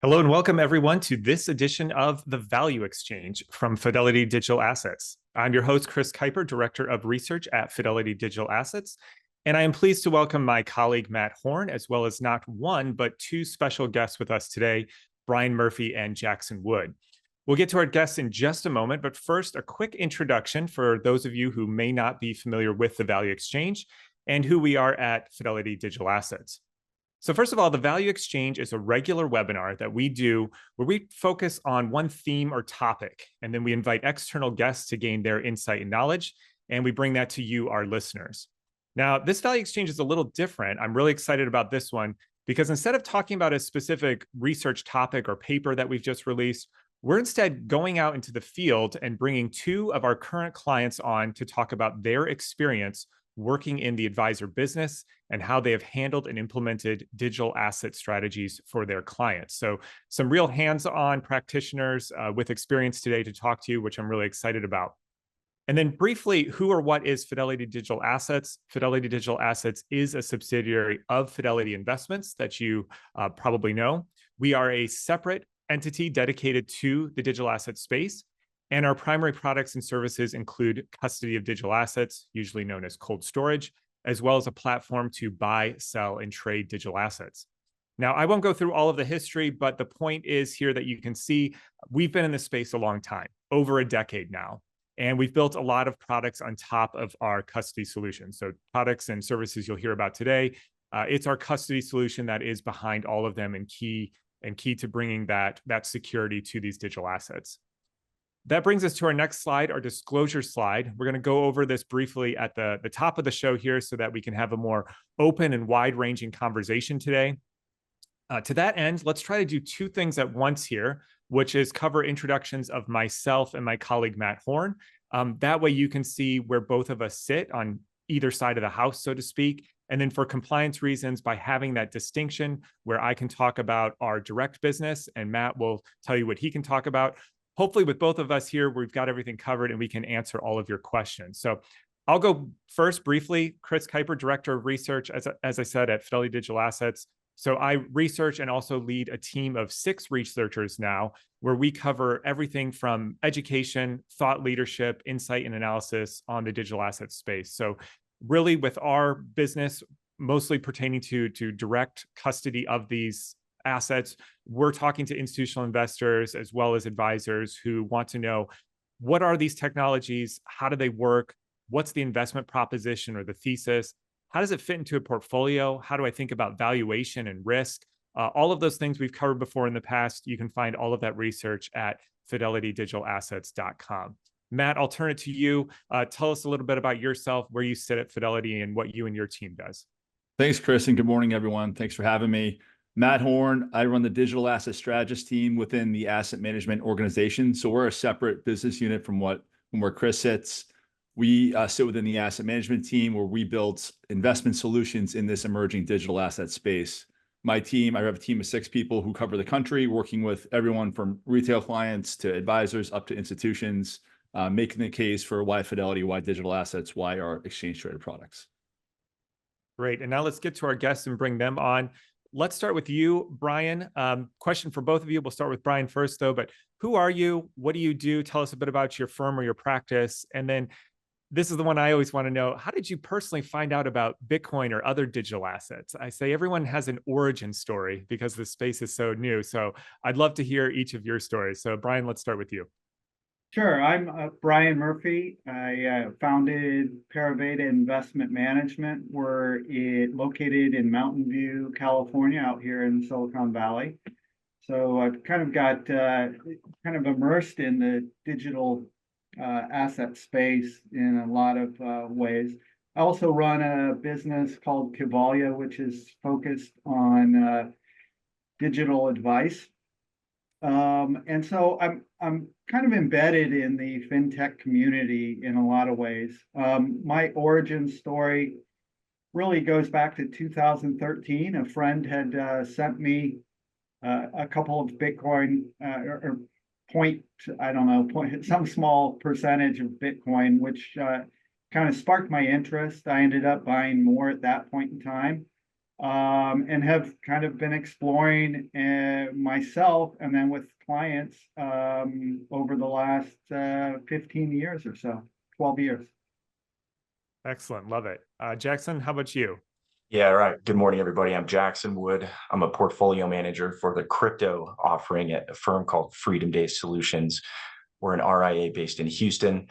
Hello and welcome everyone to this edition of The Value Exchange from Fidelity Digital Assets. I'm your host, Chris Kuiper, Director of Research at Fidelity Digital Assets. And I am pleased to welcome my colleague, Matt Horne, as well as not one, but two special guests with us today, Brian Murphy and Jackson Wood. We'll get to our guests in just a moment, but first, a quick introduction for those of you who may not be familiar with The Value Exchange and who we are at Fidelity Digital Assets. So first of all, the Value Exchange is a regular webinar that we do where we focus on one theme or topic, and then we invite external guests to gain their insight and knowledge, and we bring that to you, our listeners. Now, this Value Exchange is a little different. I'm really excited about this one because instead of talking about a specific research topic or paper that we've just released, we're instead going out into the field and bringing two of our current clients on to talk about their experience working in the advisor business and how they have handled and implemented digital asset strategies for their clients. So some real hands-on practitioners with experience today to talk to you, which I'm really excited about. And then briefly, who or what is Fidelity Digital Assets? Fidelity Digital Assets is a subsidiary of Fidelity Investments that you probably know. We are a separate entity dedicated to the digital asset space. And our primary products and services include custody of digital assets, usually known as cold storage, as well as a platform to buy, sell, and trade digital assets. Now, I won't go through all of the history, but the point is here that you can see we've been in this space a long time, over a decade now. And we've built a lot of products on top of our custody solution. So products and services you'll hear about today, it's our custody solution that is behind all of them and key to bringing that security to these digital assets. That brings us to our next slide, our disclosure slide. We're going to go over this briefly at the top of the show here so that we can have a more open and wide-ranging conversation today. To that end, let's try to do two things at once here, which is cover introductions of myself and my colleague, Matt Horne. That way you can see where both of us sit on either side of the house, so to speak. And then for compliance reasons, by having that distinction where I can talk about our direct business and Matt will tell you what he can talk about. Hopefully with both of us here, we've got everything covered and we can answer all of your questions. So I'll go first briefly. Chris Kuiper, Director of Research, as I said, at Fidelity Digital Assets. So I research and also lead a team of 6 researchers now, where we cover everything from education, thought leadership, insight, and analysis on the digital asset space. So really with our business, mostly pertaining to direct custody of these assets, we're talking to institutional investors as well as advisors who want to know what are these technologies, how do they work, what's the investment proposition or the thesis, how does it fit into a portfolio, how do I think about valuation and risk, all of those things we've covered before in the past. You can find all of that research at fidelitydigitalassets.com. Matt, I'll turn it to you. Tell us a little bit about yourself, where you sit at Fidelity and what you and your team does. Thanks, Chris, and good morning, everyone. Thanks for having me. Matt Horne, I run the digital asset strategist team within the asset management organization. So we're a separate business unit from where Chris sits. We sit within the asset management team where we build investment solutions in this emerging digital asset space. My team, I have a team of 6 people who cover the country, working with everyone from retail clients to advisors up to institutions, making the case for why Fidelity, why digital assets, why our exchange traded products. Great. And now let's get to our guests and bring them on. Let's start with you, Brian. Question for both of you. We'll start with Brian first, though. But who are you? What do you do? Tell us a bit about your firm or your practice. And then this is the one I always want to know. How did you personally find out about Bitcoin or other digital assets? I say everyone has an origin story because the space is so new. So I'd love to hear each of your stories. So Brian, let's start with you. Sure. I'm Brian Murphy. I founded Pariveda Investment Management. We're located in Mountain View, California, out here in Silicon Valley. So I've kind of got kind of immersed in the digital asset space in a lot of ways. I also run a business called Kivalia, which is focused on digital advice. And so I'm kind of embedded in the fintech community in a lot of ways. My origin story really goes back to 2013. A friend had sent me a couple of Bitcoin or some small percentage of Bitcoin, which kind of sparked my interest. I ended up buying more at that point in time. and have kind of been exploring myself and then with clients over the last 15 years or so, 12 years. Excellent. Love it. Jackson, how about you? Yeah, right. Good morning, everybody. I'm Jackson Wood. I'm a portfolio manager for the crypto offering at a firm called Freedom Day Solutions. We're an RIA based in Houston.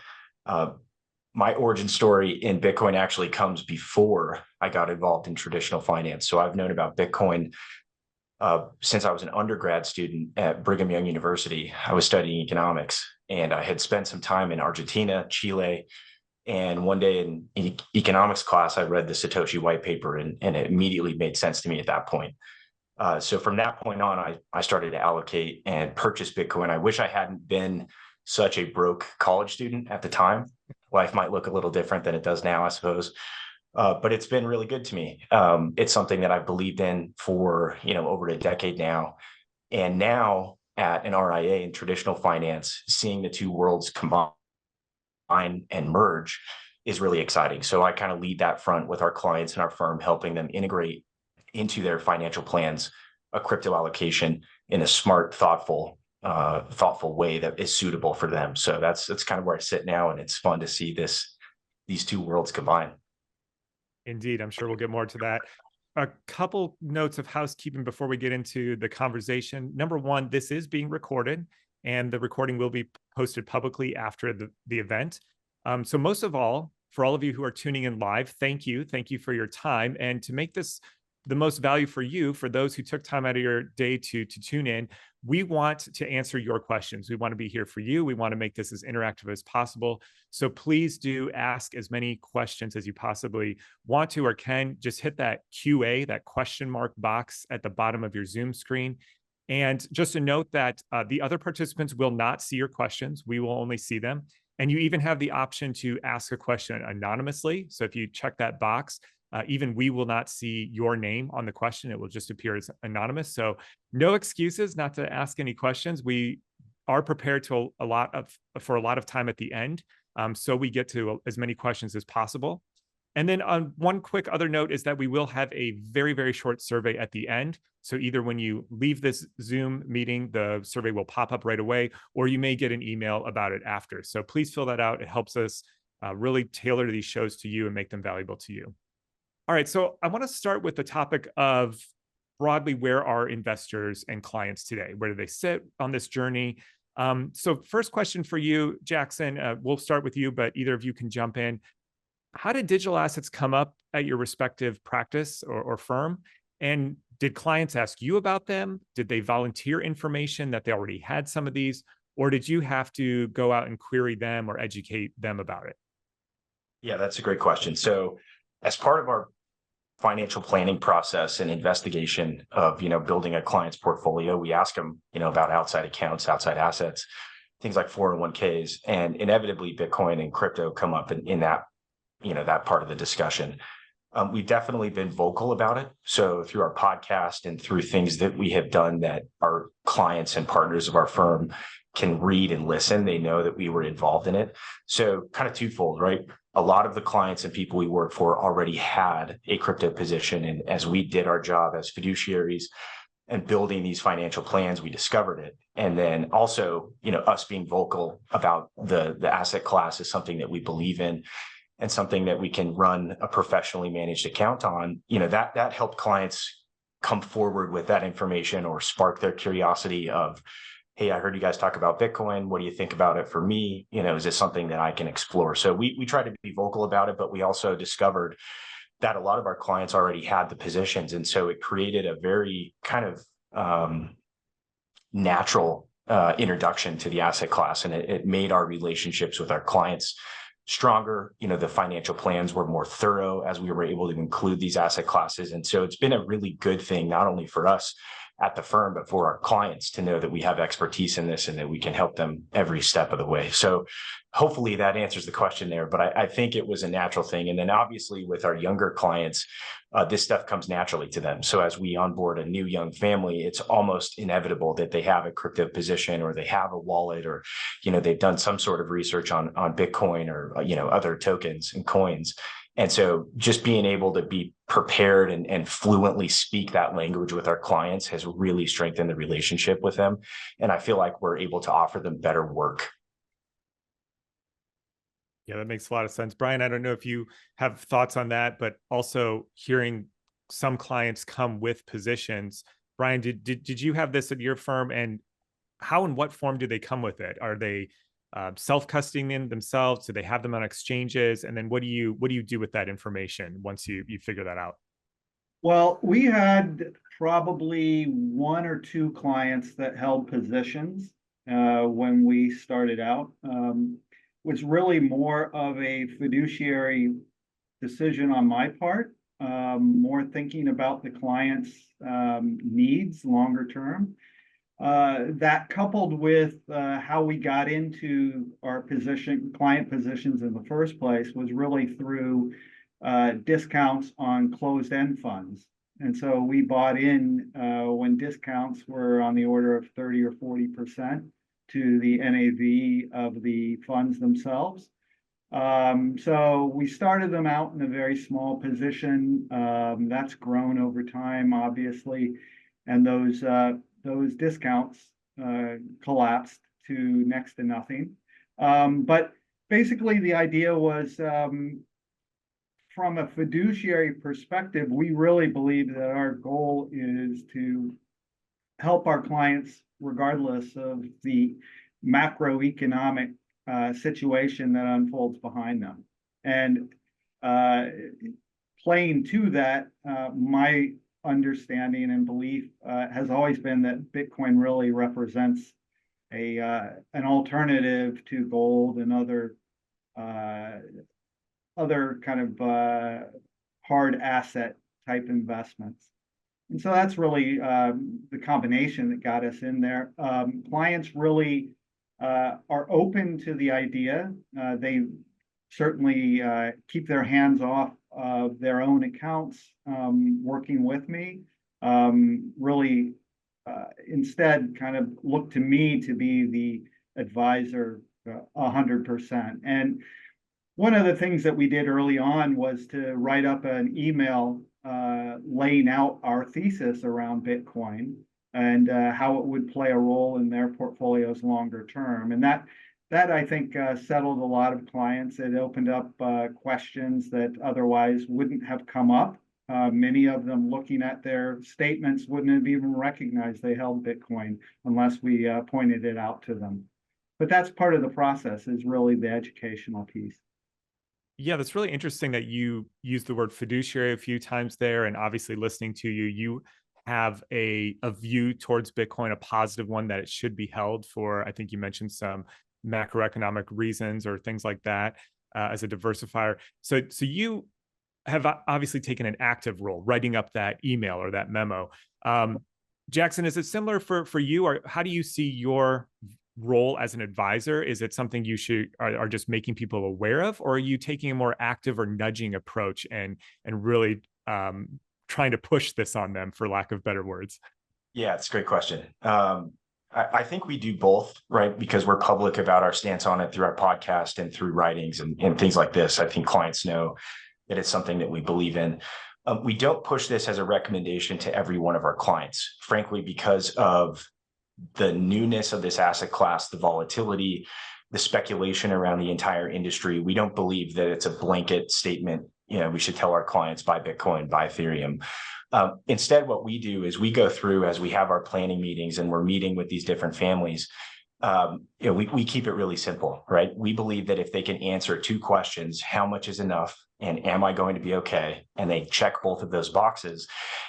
My origin story in Bitcoin actually comes before I got involved in traditional finance. So I've known about Bitcoin since I was an undergrad student at Brigham Young University. I was studying economics, and I had spent some time in Argentina, Chile, and one day in economics class, I read the Satoshi white paper, and it immediately made sense to me at that point. So from that point on, I started to allocate and purchase Bitcoin. I wish I hadn't been such a broke college student at the time. Life might look a little different than it does now, I suppose. But it's been really good to me. It's something that I've believed in for, over a decade now. And now at an RIA in traditional finance, seeing the two worlds combine and merge is really exciting. So I kind of lead that front with our clients and our firm, helping them integrate into their financial plans a crypto allocation in a smart, thoughtful way that is suitable for them. So that's kind of where I sit now, and it's fun to see these two worlds combine. Indeed, I'm sure we'll get more to that. A couple notes of housekeeping before we get into the conversation. Number one, this is being recorded, and the recording will be posted publicly after the event. So most of all, for all of you who are tuning in live, thank you. Thank you for your time. And to make this the most value for you, for those who took time out of your day to tune in, we want to answer your questions. We want to be here for you. We want to make this as interactive as possible. So please do ask as many questions as you possibly want to or can. Just hit that QA, that question mark box at the bottom of your Zoom screen. And just a note that the other participants will not see your questions. We will only see them. And you even have the option to ask a question anonymously. So if you check that box, even we will not see your name on the question. It will just appear as anonymous. So no excuses not to ask any questions. We are prepared for a lot of time at the end. So we get to as many questions as possible. And then one quick other note is that we will have a very, very short survey at the end. So either when you leave this Zoom meeting, the survey will pop up right away, or you may get an email about it after. So please fill that out. It helps us really tailor these shows to you and make them valuable to you. All right, so I want to start with the topic of broadly, where are investors and clients today? Where do they sit on this journey? So first question for you, Jackson, we'll start with you, but either of you can jump in. How did digital assets come up at your respective practice or firm? And did clients ask you about them? Did they volunteer information that they already had some of these? Or did you have to go out and query them or educate them about it? Yeah, that's a great question. So as part of our financial planning process and investigation of, building a client's portfolio, we ask them, about outside accounts, outside assets, things like 401ks, and inevitably Bitcoin and crypto come up in that, that part of the discussion. We've definitely been vocal about it. So through our podcast and through things that we have done that our clients and partners of our firm can read and listen, they know that we were involved in it. So kind of twofold, right? A lot of the clients and people we work for already had a crypto position. And as we did our job as fiduciaries and building these financial plans, we discovered it. And then also, us being vocal about the asset class is something that we believe in and something that we can run a professionally managed account on, that helped clients come forward with that information or spark their curiosity of, hey, I heard you guys talk about Bitcoin. What do you think about it for me? Is this something that I can explore? So we try to be vocal about it, but we also discovered that a lot of our clients already had the positions. And so it created a very kind of natural introduction to the asset class. And it made our relationships with our clients stronger. The financial plans were more thorough as we were able to include these asset classes. And so it's been a really good thing, not only for us at the firm, but for our clients to know that we have expertise in this and that we can help them every step of the way. So hopefully that answers the question there, but I think it was a natural thing. And then obviously with our younger clients, this stuff comes naturally to them. So as we onboard a new young family, it's almost inevitable that they have a crypto position or they have a wallet or, they've done some sort of research on Bitcoin or, other tokens and coins. And so just being able to be prepared and fluently speak that language with our clients has really strengthened the relationship with them. And I feel like we're able to offer them better work. Yeah, that makes a lot of sense. Brian, I don't know if you have thoughts on that, but also hearing some clients come with positions. Brian, did you have this at your firm, and how and what form do they come with it? Are they self-custodying them themselves? Do they have them on exchanges? And then what do you do with that information once you figure that out? Well, we had probably one or two clients that held positions when we started out. Was really more of a fiduciary decision on my part, more thinking about the client's needs longer term. That coupled with how we got into our client positions in the first place was really through discounts on closed-end funds. And so we bought in when discounts were on the order of 30 or 40% to the NAV of the funds themselves. So we started them out in a very small position. That's grown over time, obviously, and those discounts collapsed to next to nothing. But basically, the idea was, from a fiduciary perspective, we really believe that our goal is to help our clients regardless of the macroeconomic situation that unfolds behind them. And playing to that, my understanding and belief has always been that Bitcoin really represents an alternative to gold and other kind of hard asset type investments. And so that's really the combination that got us in there. Clients really are open to the idea. They certainly keep their hands off of their own accounts working with me. Really, instead, kind of look to me to be the advisor 100%. And one of the things that we did early on was to write up an email laying out our thesis around Bitcoin and how it would play a role in their portfolios longer term. And that I think settled a lot of clients. It opened up questions that otherwise wouldn't have come up. Many of them, looking at their statements, wouldn't have even recognized they held Bitcoin unless we pointed it out to them. But that's part of the process, is really the educational piece. Yeah, that's really interesting that you used the word fiduciary a few times there. And obviously, listening to you, you have a view towards Bitcoin, a positive one, that it should be held for, I think you mentioned some macroeconomic reasons or things like that as a diversifier. So you have obviously taken an active role writing up that email or that memo. Jackson, is it similar for you, or how do you see your role as an advisor? Is it something you are just making people aware of, or are you taking a more active or nudging approach and really trying to push this on them, for lack of better words? Yeah, it's a great question. I think we do both, right? Because we're public about our stance on it through our podcast and through writings and things like this. I think clients know that it's something that we believe in. We don't push this as a recommendation to every one of our clients, frankly, because of the newness of this asset class, the volatility, the speculation around the entire industry. We don't believe that it's a blanket statement. We should tell our clients, buy Bitcoin, buy Ethereum. Instead, what we do is we go through, as we have our planning meetings and we're meeting with these different families, we keep it really simple, right? We believe that if they can answer two questions, how much is enough and am I going to be okay? And they check both of those boxes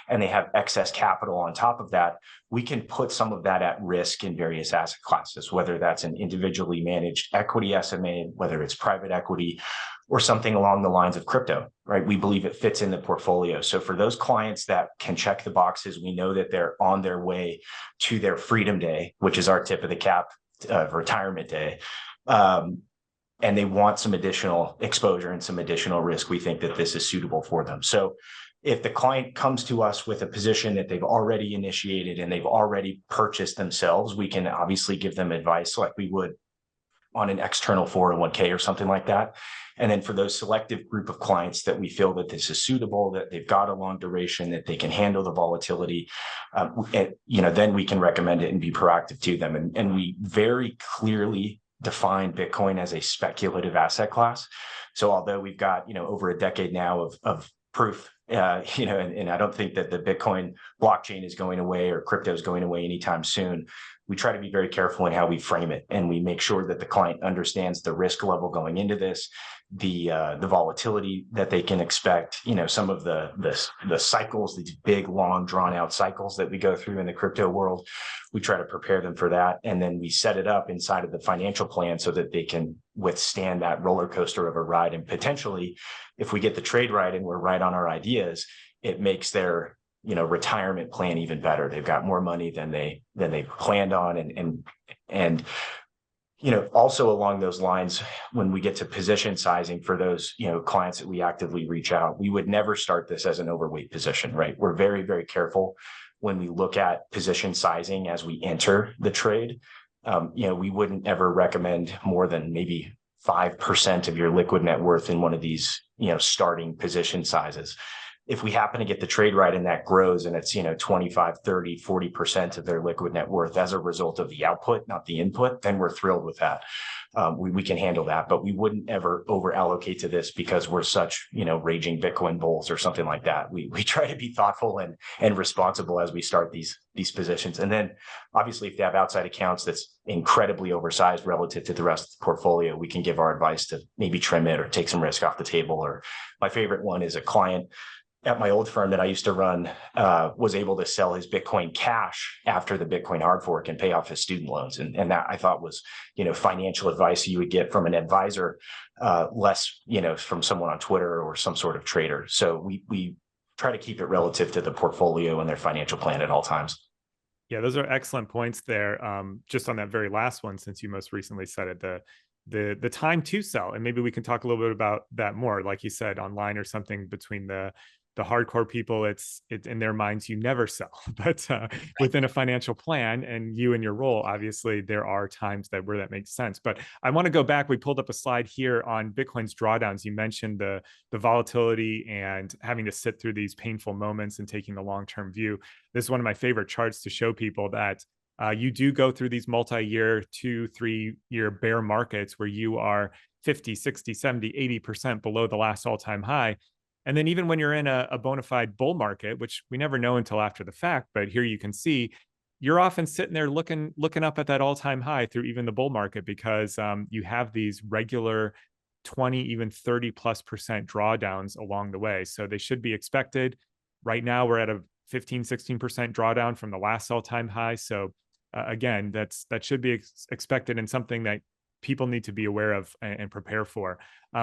and they have excess capital on top of that, we can put some of that at risk in various asset classes, whether that's an individually managed equity SMA, whether it's private equity, or something along the lines of crypto, right? We believe it fits in the portfolio. So for those clients that can check the boxes, we know that they're on their way to their freedom day, which is our tip of the cap retirement day. And they want some additional exposure and some additional risk. We think that this is suitable for them. So if the client comes to us with a position that they've already initiated and they've already purchased themselves, we can obviously give them advice like we would on an external 401k or something like that. And then for those selective group of clients that we feel that this is suitable, that they've got a long duration, that they can handle the volatility, then we can recommend it and be proactive to them. And we very clearly define Bitcoin as a speculative asset class. So although we've got, over a decade now of proof, and I don't think that the Bitcoin blockchain is going away or crypto is going away anytime soon. We try to be very careful in how we frame it, and we make sure that the client understands the risk level going into this, the volatility that they can expect, some of the cycles, these big, long, drawn out cycles that we go through in the crypto world. We try to prepare them for that, and then we set it up inside of the financial plan so that they can withstand that roller coaster of a ride. And potentially, if we get the trade right and we're right on our ideas, it makes their retirement plan even better. They've got more money than they planned on, and also along those lines, when we get to position sizing for those clients that we actively reach out, we would never start this as an overweight position, right? We're very, very careful when we look at position sizing as we enter the trade. We wouldn't ever recommend more than maybe 5% of your liquid net worth in one of these starting position sizes. If we happen to get the trade right and that grows and it's 25, 30, 40% of their liquid net worth as a result of the output, not the input, then we're thrilled with that. We can handle that, but we wouldn't ever over allocate to this because we're such raging Bitcoin bulls or something like that. We try to be thoughtful and responsible as we start these positions. And then obviously if they have outside accounts that's incredibly oversized relative to the rest of the portfolio, we can give our advice to maybe trim it or take some risk off the table. Or my favorite one is a client at my old firm that I used to run, was able to sell his Bitcoin cash after the Bitcoin hard fork and pay off his student loans. And that I thought was, financial advice you would get from an advisor, less, from someone on Twitter or some sort of trader. So we try to keep it relative to the portfolio and their financial plan at all times. Yeah, those are excellent points there. Just on that very last one, since you most recently said it, the time to sell, and maybe we can talk a little bit about that more. Like you said, online or something, between the hardcore people, it's in their minds you never sell, but within a financial plan and you and your role, obviously there are times where that makes sense. But I want to go back. We pulled up a slide here on Bitcoin's drawdowns. You mentioned the volatility and having to sit through these painful moments and taking the long-term view. This is one of my favorite charts to show people that you do go through these multi-year, 2-3 year bear markets where you are 50, 60, 70, 80% below the last all-time high. And then even when you're in a bona fide bull market, which we never know until after the fact, but here you can see you're often sitting there looking up at that all-time high through even the bull market, because you have these regular 20, even 30+% drawdowns along the way. So they should be expected. Right now, we're at a 15, 16% drawdown from the last all-time high. So again, that should be expected, and something that people need to be aware of and prepare for.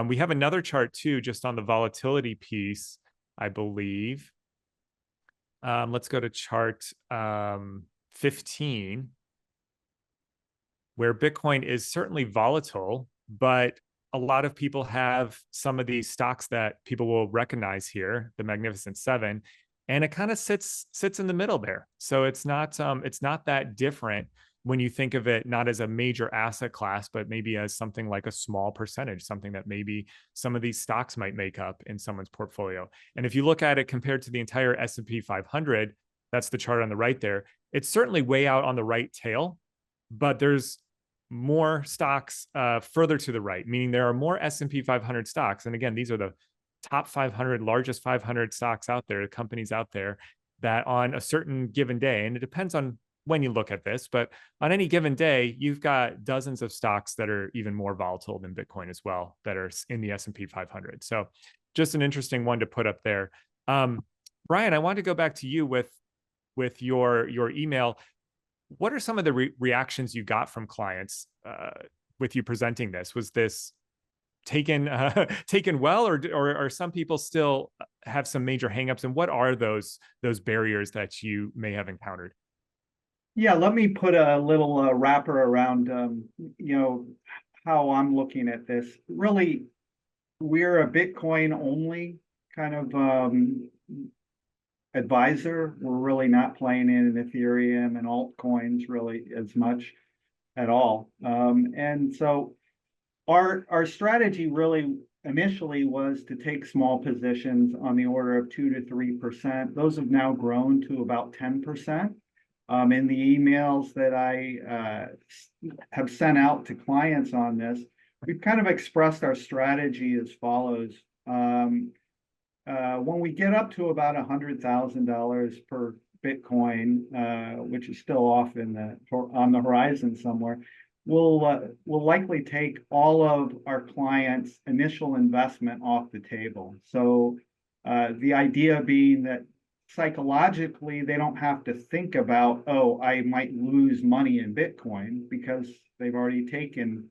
We have another chart too, just on the volatility piece, I believe. Let's go to chart 15, where Bitcoin is certainly volatile, but a lot of people have some of these stocks that people will recognize here, the Magnificent Seven, and it kind of sits in the middle there. So it's not that different when you think of it not as a major asset class, but maybe as something like a small percentage, something that maybe some of these stocks might make up in someone's portfolio. And if you look at it compared to the entire S&P 500, that's the chart on the right there, it's certainly way out on the right tail, but there's more stocks further to the right, meaning there are more S&P 500 stocks. And again, these are the top 500, largest 500 stocks out there, companies out there, that on a certain given day, and it depends on when you look at this, but on any given day, you've got dozens of stocks that are even more volatile than Bitcoin as well, that are in the S&P 500. So just an interesting one to put up there. Brian, I want to go back to you with your email. What are some of the reactions you got from clients with you presenting this? Was this taken well, or some people still have some major hangups? And what are those barriers that you may have encountered? Yeah, let me put a little wrapper around, how I'm looking at this. Really, we're a Bitcoin only kind of advisor. We're really not playing in Ethereum and altcoins really as much. at all. And so our strategy really initially was to take small positions on the order of 2 to 3%. Those have now grown to about 10%. In the emails that I have sent out to clients on this, we've kind of expressed our strategy as follows. When we get up to about $100,000 per Bitcoin, which is still off on the horizon somewhere, we'll likely take all of our clients' initial investment off the table. So the idea being that psychologically, they don't have to think about, oh, I might lose money in Bitcoin, because they've already taken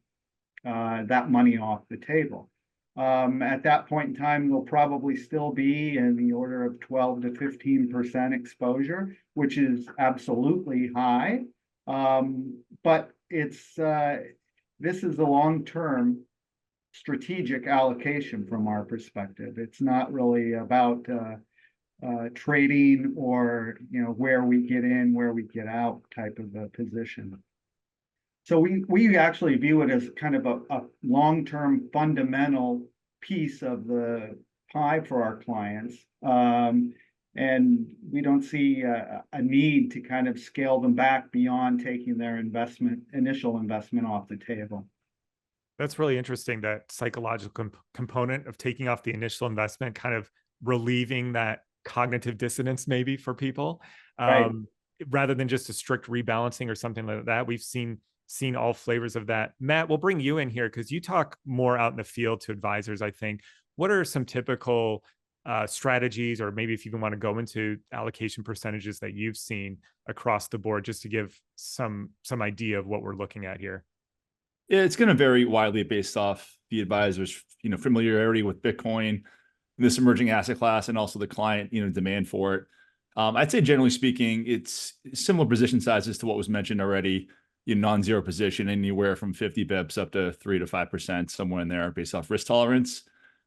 that money off the table. At that point in time, they'll probably still be in the order of 12 to 15% exposure, which is absolutely high. But it's this is a long-term strategic allocation from our perspective. It's not really about trading or where we get in, where we get out type of a position. So we actually view it as kind of a long-term fundamental piece of the pie for our clients. And we don't see a need to kind of scale them back beyond taking their initial investment off the table. That's really interesting, that psychological component of taking off the initial investment, kind of relieving that cognitive dissonance maybe for people, Right. rather than just a strict rebalancing or something like that. We've seen all flavors of that. Matt, we'll bring you in here because you talk more out in the field to advisors, I think. What are some typical strategies, or maybe if you even want to go into allocation percentages that you've seen across the board, just to give some idea of what we're looking at here? Yeah, it's going to vary widely based off the advisor's, familiarity with Bitcoin, this emerging asset class, and also the client, demand for it. I'd say generally speaking, it's similar position sizes to what was mentioned already. Non-zero position, anywhere from 50 bips up to 3 to 5%, somewhere in there based off risk tolerance.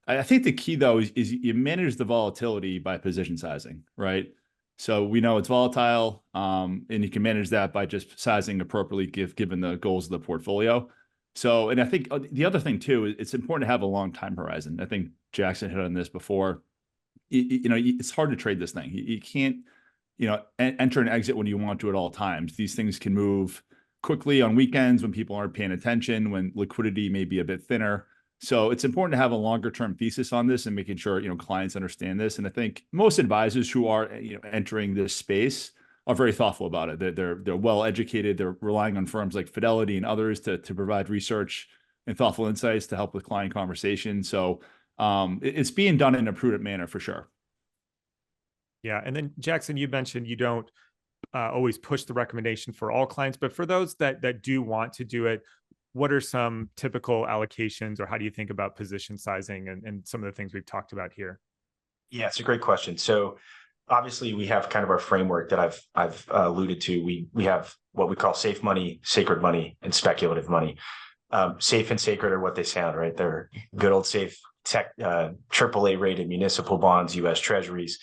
I think the key though is you manage the volatility by position sizing, right? So we know it's volatile, and you can manage that by just sizing appropriately given the goals of the portfolio. So, and I think the other thing too, it's important to have a long time horizon. I think Jackson hit on this before. It's hard to trade this thing. You can't, enter and exit when you want to at all times. These things can move quickly on weekends when people aren't paying attention, when liquidity may be a bit thinner. So it's important to have a longer term thesis on this and making sure, clients understand this. And I think most advisors who are, entering this space are very thoughtful about it. They're well educated. They're relying on firms like Fidelity and others to provide research and thoughtful insights to help with client conversation. So it's being done in a prudent manner for sure. Yeah. And then Jackson, you mentioned you don't always push the recommendation for all clients, but for those that do want to do it, what are some typical allocations, or how do you think about position sizing and some of the things we've talked about here? Yeah, it's a great question. So obviously we have kind of our framework that I've alluded to. We have what we call safe money, sacred money, and speculative money. Safe and sacred are what they sound, right? They're good old safe tech, AAA rated municipal bonds, U.S. treasuries,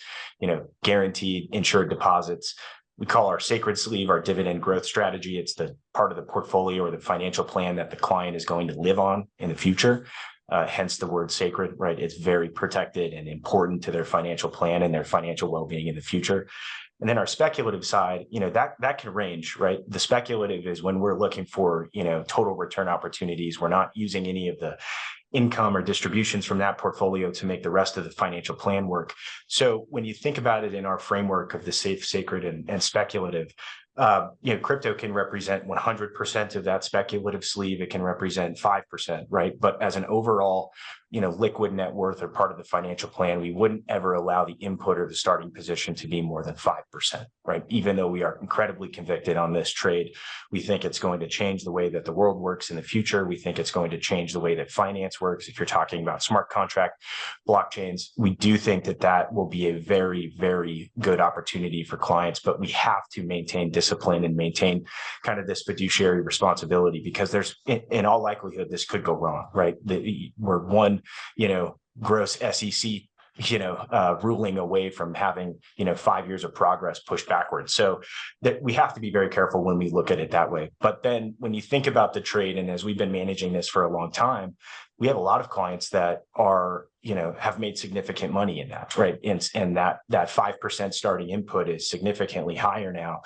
guaranteed insured deposits. We call our sacred sleeve our dividend growth strategy. It's the part of the portfolio or the financial plan that the client is going to live on in the future. Hence the word sacred, right? It's very protected and important to their financial plan and their financial well-being in the future. And then our speculative side, that can range, right? The speculative is when we're looking for, total return opportunities. We're not using any of the income or distributions from that portfolio to make the rest of the financial plan work. So when you think about it in our framework of the safe, sacred, and speculative, crypto can represent 100% of that speculative sleeve. It can represent 5%, right? But as an overall, liquid net worth or part of the financial plan, we wouldn't ever allow the input or the starting position to be more than 5%, right? Even though we are incredibly convicted on this trade, we think it's going to change the way that the world works in the future. We think it's going to change the way that finance works. If you're talking about smart contract blockchains, we do think that will be a very, very good opportunity for clients, but we have to maintain discipline and maintain kind of this fiduciary responsibility, because there's, in all likelihood, this could go wrong, right? We're one, gross SEC ruling away from having, 5 years of progress pushed backwards. So that we have to be very careful when we look at it that way. But then when you think about the trade, and as we've been managing this for a long time, we have a lot of clients that are, have made significant money in that, right? And that 5% starting input is significantly higher now.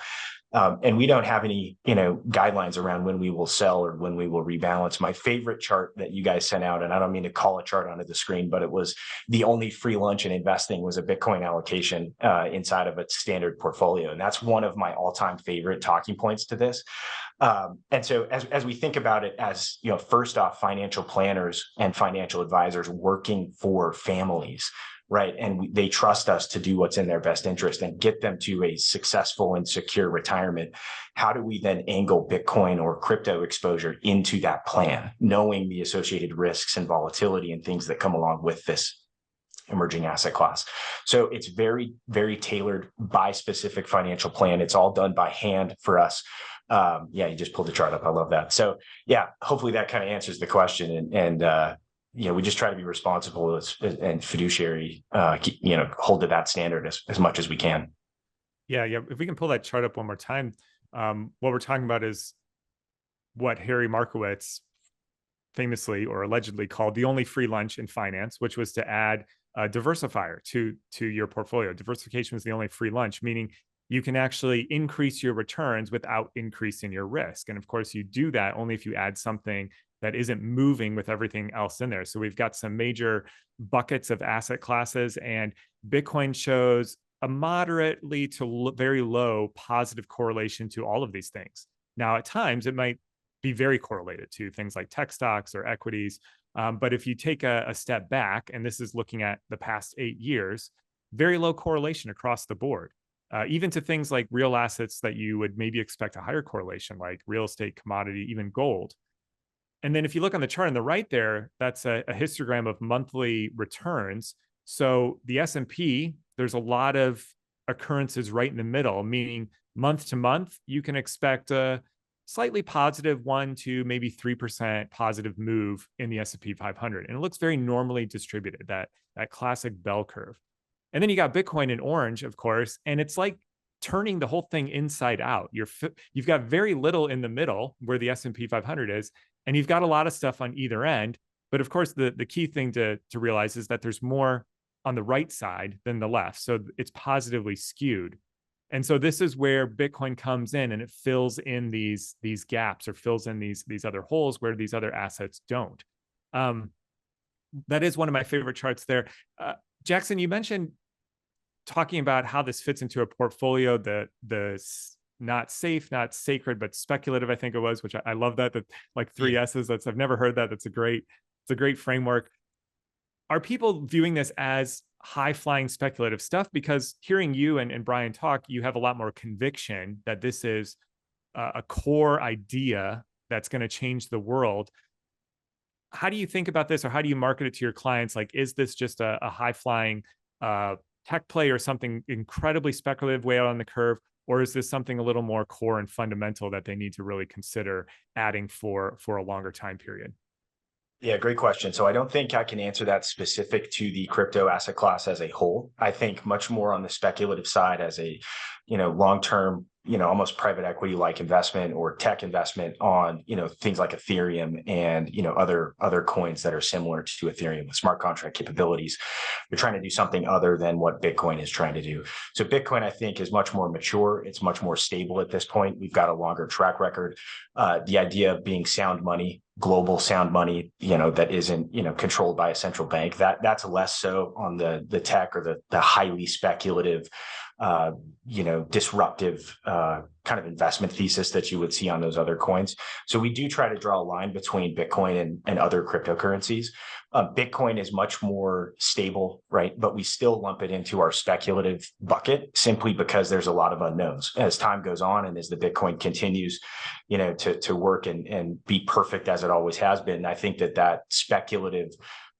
And we don't have any, guidelines around when we will sell or when we will rebalance. My favorite chart that you guys sent out, and I don't mean to call a chart onto the screen, but it was the only free lunch in investing was a Bitcoin allocation inside of a standard portfolio. And that's one of my all-time favorite talking points to this. And so as we think about it as, first off, financial planners and financial advisors working for families, right? And they trust us to do what's in their best interest and get them to a successful and secure retirement. How do we then angle Bitcoin or crypto exposure into that plan, knowing the associated risks and volatility and things that come along with this emerging asset class? So it's very, very tailored by specific financial plan. It's all done by hand for us. You just pulled the chart up. I love that. So yeah, hopefully that kind of answers the question. And we just try to be responsible and fiduciary, hold to that standard as much as we can. Yeah. If we can pull that chart up one more time, what we're talking about is what Harry Markowitz famously or allegedly called the only free lunch in finance, which was to add a diversifier to your portfolio. Diversification was the only free lunch, meaning you can actually increase your returns without increasing your risk. And of course, you do that only if you add something that isn't moving with everything else in there. So we've got some major buckets of asset classes, and Bitcoin shows a moderately to very low positive correlation to all of these things. Now, at times, it might be very correlated to things like tech stocks or equities. But if you take a step back, and this is looking at the past 8 years, very low correlation across the board. Even to things like real assets that you would maybe expect a higher correlation, like real estate, commodity, even gold. And then if you look on the chart on the right there, that's a histogram of monthly returns. So the S&P, there's a lot of occurrences right in the middle, meaning month to month, you can expect a slightly positive 1 to maybe 3% positive move in the S&P 500. And it looks very normally distributed, that classic bell curve. And then you got Bitcoin in orange, of course, and it's like turning the whole thing inside out. You've got very little in the middle where the S&P 500 is, and you've got a lot of stuff on either end. But of course, the key thing to realize is that there's more on the right side than the left. So it's positively skewed. And so this is where Bitcoin comes in, and it fills in these gaps, or fills in these other holes where these other assets don't. That is one of my favorite charts there. Jackson, you mentioned talking about how this fits into a portfolio, the not safe, not sacred, but speculative, I think it was, which I love that like 3 S's. I've never heard that. It's a great framework. Are people viewing this as high flying speculative stuff? Because hearing you and Brian talk, you have a lot more conviction that this is a core idea that's going to change the world. How do you think about this, or how do you market it to your clients? Like, is this just a high flying tech play or something incredibly speculative way out on the curve? Or is this something a little more core and fundamental that they need to really consider adding for a longer time period? Yeah, great question. So I don't think I can answer that specific to the crypto asset class as a whole. I think much more on the speculative side as a, long-term, almost private equity like investment or tech investment on, things like Ethereum and, other coins that are similar to Ethereum with smart contract capabilities. They're trying to do something other than what Bitcoin is trying to do. So Bitcoin, I think, is much more mature. It's much more stable at this point. We've got a longer track record. The idea of being sound money, global sound money, that isn't, controlled by a central bank, that's less so on the tech or the highly speculative, disruptive kind of investment thesis that you would see on those other coins. So we do try to draw a line between Bitcoin and other cryptocurrencies. Bitcoin is much more stable, right? But we still lump it into our speculative bucket simply because there's a lot of unknowns. As time goes on and as the Bitcoin continues, to work and be perfect as it always has been, I think that speculative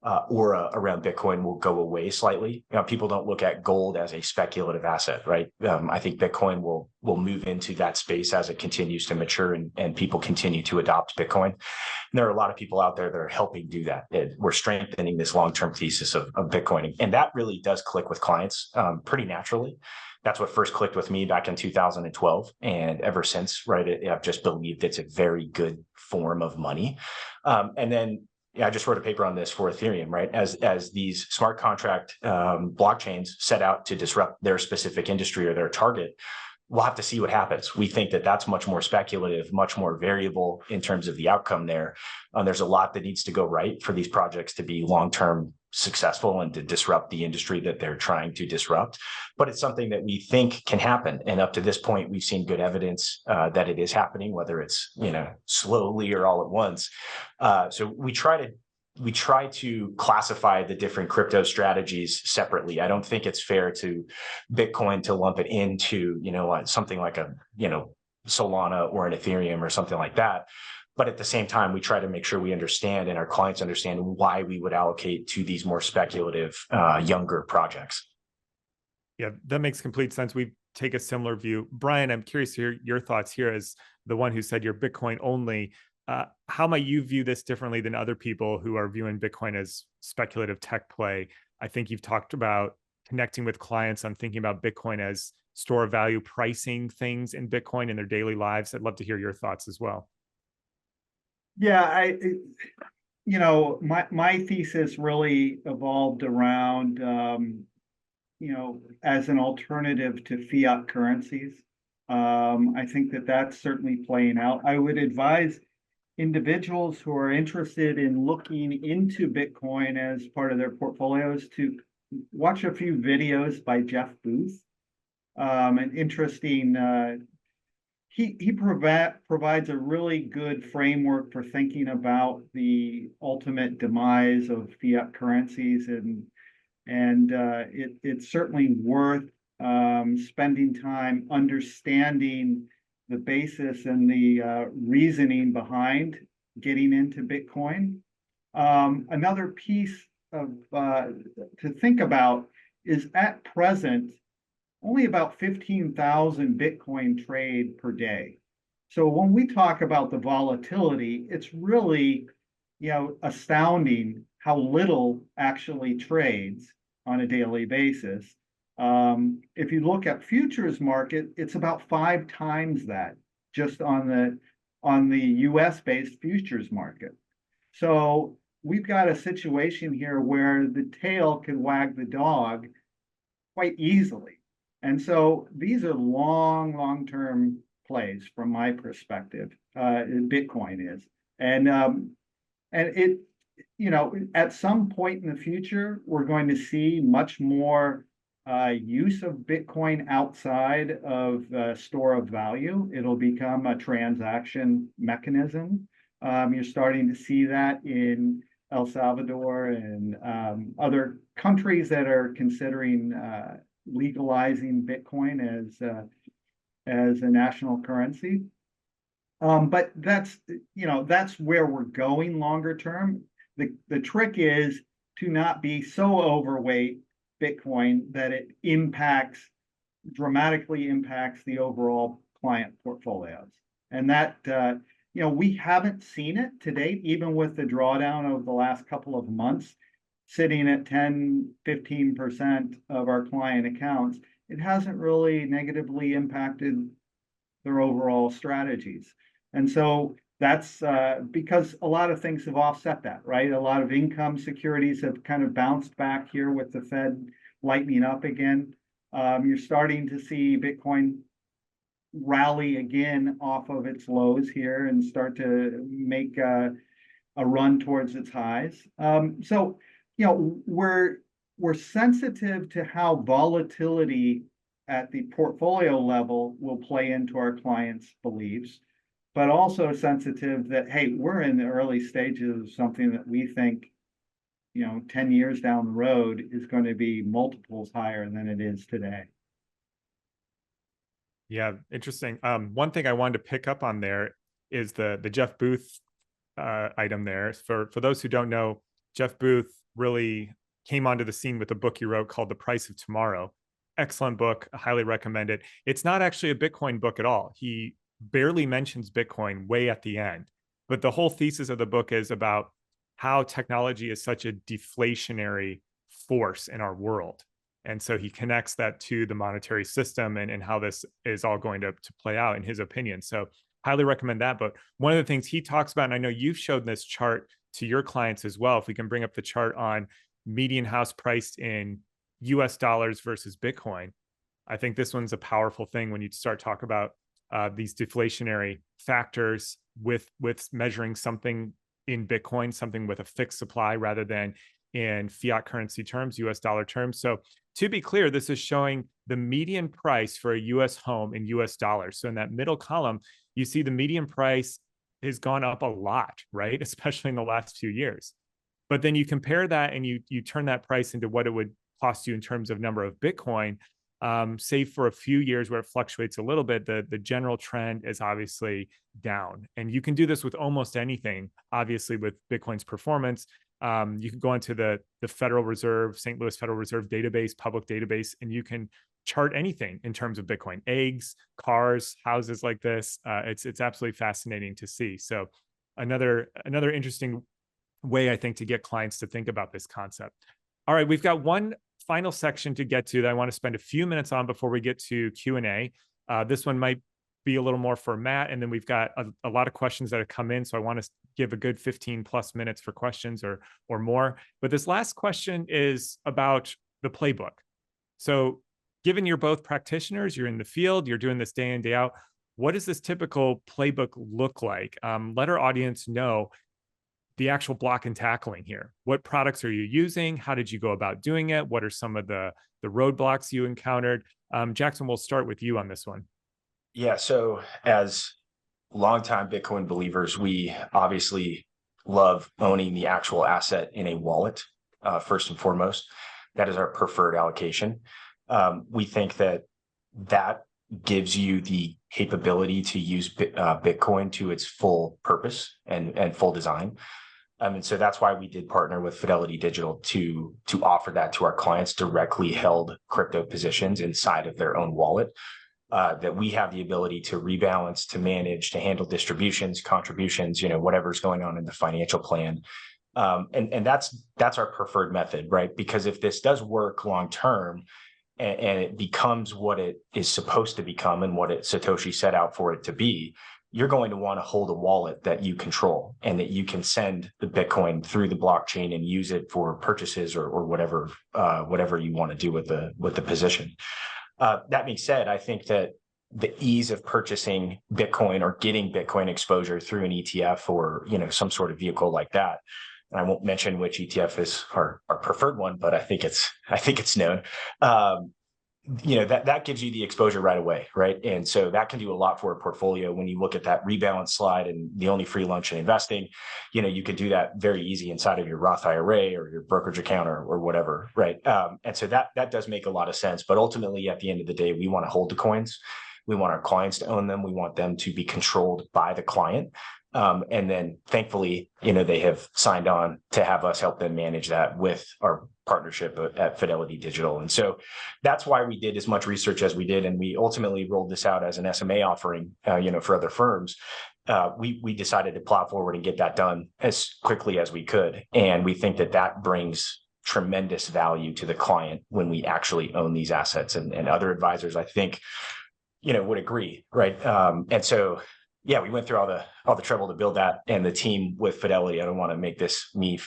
aura around Bitcoin will go away slightly. People don't look at gold as a speculative asset, right? I think Bitcoin will move into that space as it continues to mature and people continue to adopt Bitcoin. And there are a lot of people out there that are helping do that. We're strengthening this long-term thesis of Bitcoin. And that really does click with clients pretty naturally. That's what first clicked with me back in 2012. And ever since, right, I've just believed it's a very good form of money. And then I just wrote a paper on this for Ethereum, right? As these smart contract blockchains set out to disrupt their specific industry or their target, we'll have to see what happens. We think that that's much more speculative, much more variable in terms of the outcome there. There's a lot that needs to go right for these projects to be long-term successful and to disrupt the industry that they're trying to disrupt. But it's something that we think can happen. And up to this point, we've seen good evidence that it is happening, whether it's, slowly or all at once. So we try to classify the different crypto strategies separately. I don't think it's fair to Bitcoin to lump it into, something like a, Solana or an Ethereum or something like that. But at the same time, we try to make sure we understand and our clients understand why we would allocate to these more speculative, younger projects. Yeah, that makes complete sense. We take a similar view. Brian, I'm curious to hear your thoughts here as the one who said you're Bitcoin only. How might you view this differently than other people who are viewing Bitcoin as speculative tech play? I think you've talked about connecting with clients on thinking about Bitcoin as store of value, pricing things in Bitcoin in their daily lives. I'd love to hear your thoughts as well. Yeah, my thesis really evolved around, as an alternative to fiat currencies. I think that that's certainly playing out. I would advise individuals who are interested in looking into Bitcoin as part of their portfolios to watch a few videos by Jeff Booth. An interesting, he provides a really good framework for thinking about the ultimate demise of fiat currencies, and it's certainly worth spending time understanding the basis and the reasoning behind getting into Bitcoin. Another piece of to think about is at present, only about 15,000 Bitcoin trade per day. So when we talk about the volatility, it's really, astounding how little actually trades on a daily basis. If you look at futures market, it's about 5 times that just on the US based futures market. So we've got a situation here where the tail can wag the dog quite easily. And so these are long-term plays from my perspective, Bitcoin is. And it, at some point in the future, we're going to see much more use of Bitcoin outside of store of value. It'll become a transaction mechanism. You're starting to see that in El Salvador and other countries that are considering legalizing Bitcoin as a national currency. But that's where we're going longer term. The trick is to not be so overweight Bitcoin that it dramatically impacts the overall client portfolios. And that, we haven't seen it to date, even with the drawdown over the last couple of months, sitting at 10-15% of our client accounts. It hasn't really negatively impacted their overall strategies. And so that's because a lot of things have offset that, right? A lot of income securities have kind of bounced back here with the Fed lightening up again. You're starting to see Bitcoin rally again off of its lows here and start to make a run towards its highs. So, we're sensitive to how volatility at the portfolio level will play into our clients' beliefs, but also sensitive that, hey, we're in the early stages of something that we think, 10 years down the road is going to be multiples higher than it is today. Yeah, interesting. One thing I wanted to pick up on there is the Jeff Booth item there. For those who don't know, Jeff Booth really came onto the scene with a book he wrote called The Price of Tomorrow. Excellent book. I highly recommend it. It's not actually a Bitcoin book at all. He barely mentions Bitcoin way at the end. But the whole thesis of the book is about how technology is such a deflationary force in our world. And so he connects that to the monetary system and how this is all going to play out in his opinion. So highly recommend that. But one of the things he talks about, and I know you've showed this chart to your clients as well, if we can bring up the chart on median house priced in US dollars versus Bitcoin. I think this one's a powerful thing when you start talking about these deflationary factors with measuring something in Bitcoin, something with a fixed supply rather than in fiat currency terms, US dollar terms. So to be clear, this is showing the median price for a US home in US dollars. So in that middle column, you see the median price has gone up a lot, right? Especially in the last few years. But then you compare that and you turn that price into what it would cost you in terms of number of Bitcoin, save for a few years where it fluctuates a little bit, the general trend is obviously down. And you can do this with almost anything, obviously with Bitcoin's performance. You can go into the Federal Reserve, St. Louis Federal Reserve database, public database, and you can chart anything in terms of Bitcoin, eggs, cars, houses like this. It's absolutely fascinating to see. So another interesting way, I think, to get clients to think about this concept. All right, we've got one final section to get to that I want to spend a few minutes on before we get to Q&A. This one might be a little more for Matt, and then we've got a lot of questions that have come in, so I want to give a good 15 plus minutes for questions or more. But this last question is about the playbook. So given you're both practitioners, you're in the field, you're doing this day in, day out, what does this typical playbook look like? Let our audience know the actual block and tackling here. What products are you using? How did you go about doing it? What are some of the roadblocks you encountered? Jackson, we'll start with you on this one. Yeah, so as longtime Bitcoin believers, we obviously love owning the actual asset in a wallet, first and foremost. That is our preferred allocation. We think that gives you the capability to use Bitcoin to its full purpose and full design. And so that's why we did partner with Fidelity Digital to offer that to our clients, directly held crypto positions inside of their own wallet, that we have the ability to rebalance, to manage, to handle distributions, contributions, whatever's going on in the financial plan. And that's our preferred method, right? Because if this does work long term, and it becomes what it is supposed to become and what Satoshi set out for it to be, you're going to want to hold a wallet that you control and that you can send the Bitcoin through the blockchain and use it for purchases or whatever you want to do with the position. That being said, I think that the ease of purchasing Bitcoin or getting Bitcoin exposure through an ETF or some sort of vehicle like that, and I won't mention which ETF is our preferred one, but I think it's known. That gives you the exposure right away, right? And so that can do a lot for a portfolio. When you look at that rebalance slide and the only free lunch in investing, you can do that very easy inside of your Roth IRA or your brokerage account or whatever, right? And so that does make a lot of sense. But ultimately, at the end of the day, we want to hold the coins. We want our clients to own them. We want them to be controlled by the client. And then thankfully, they have signed on to have us help them manage that with our partnership at Fidelity Digital. And so that's why we did as much research as we did. And we ultimately rolled this out as an SMA offering, for other firms. We decided to plow forward and get that done as quickly as we could. And we think that brings tremendous value to the client when we actually own these assets, and other advisors, I think, would agree. Right. And so, yeah, we went through all the trouble to build that, and the team with Fidelity. I don't want to make this me,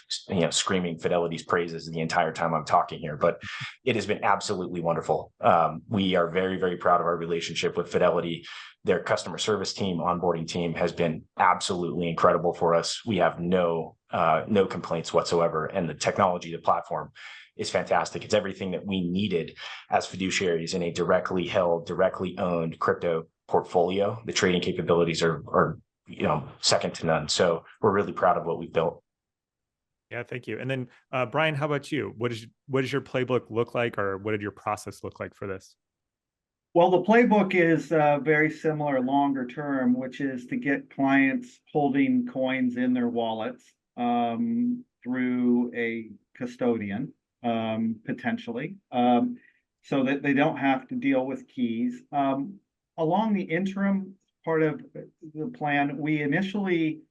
screaming Fidelity's praises the entire time I'm talking here, but it has been absolutely wonderful. We are very, very proud of our relationship with Fidelity. Their customer service team, onboarding team has been absolutely incredible for us. We have no complaints whatsoever, and the technology, the platform is fantastic. It's everything that we needed as fiduciaries in a directly held, directly owned crypto portfolio. The trading capabilities are second to none. So we're really proud of what we've built. Yeah, thank you. And then Brian, how about you? What does your playbook look like, or what did your process look like for this? Well, the playbook is very similar longer term, which is to get clients holding coins in their wallets. through a custodian, potentially, so that they don't have to deal with keys. Along the interim part of the plan, we initially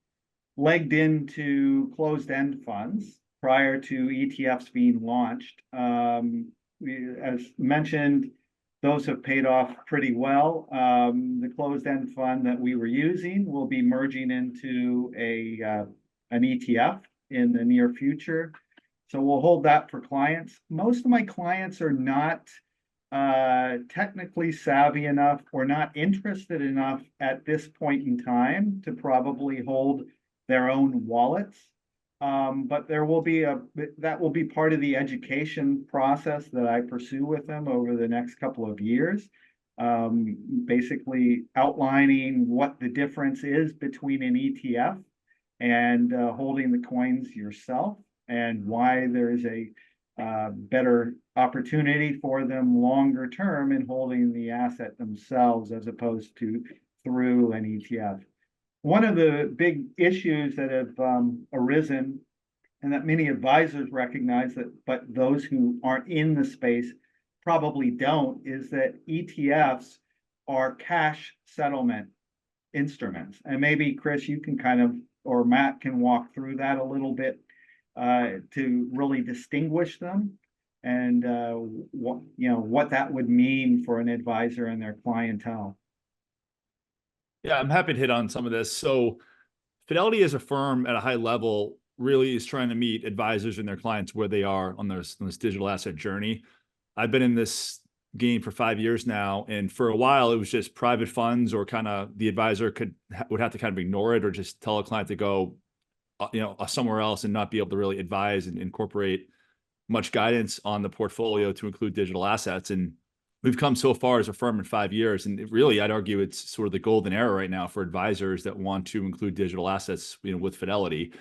legged into closed-end funds prior to ETFs being launched. As mentioned, those have paid off pretty well. The closed-end fund that we were using will be merging into an ETF in the near future. So we'll hold that for clients. Most of my clients are not technically savvy enough or not interested enough at this point in time to probably hold their own wallets. But there will be that will be part of the education process that I pursue with them over the next couple of years. Basically outlining what the difference is between an ETF and holding the coins yourself, and why there is a better opportunity for them longer term in holding the asset themselves as opposed to through an ETF. One of the big issues that have arisen, and that many advisors recognize that, but those who aren't in the space probably don't, is that ETFs are cash settlement instruments. And maybe Chris, you can kind of, or Matt can walk through that a little bit to really distinguish them, and what that would mean for an advisor and their clientele. Yeah, I'm happy to hit on some of this. So Fidelity as a firm at a high level really is trying to meet advisors and their clients where they are on this digital asset journey. I've been in this game for 5 years now, and for a while it was just private funds, or kind of the advisor would have to kind of ignore it or just tell a client to go somewhere else and not be able to really advise and incorporate much guidance on the portfolio to include digital assets. And we've come so far as a firm in 5 years, and really, I'd argue it's sort of the golden era right now for advisors that want to include digital assets, with Fidelity.